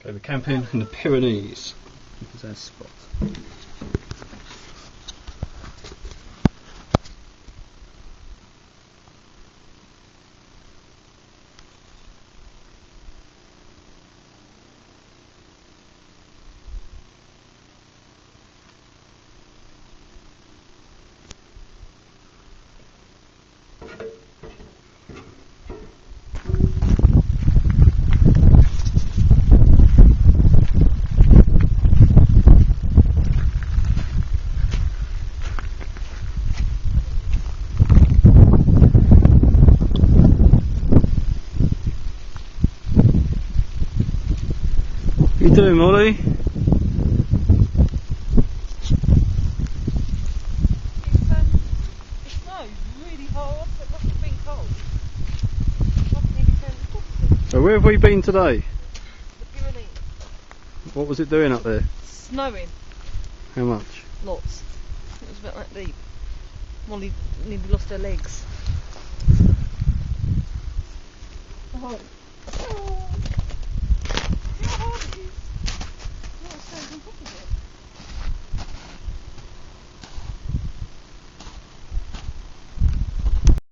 Okay, we're camping in the Pyrenees. This is our spot. What are you doing, Molly? It snowed really hard, so it must have been cold. Must nearly turned the top. So where have we been today? The Pyrenees. What was it doing up there? Snowing. How much? Lots. It was about that deep. Molly nearly lost her legs.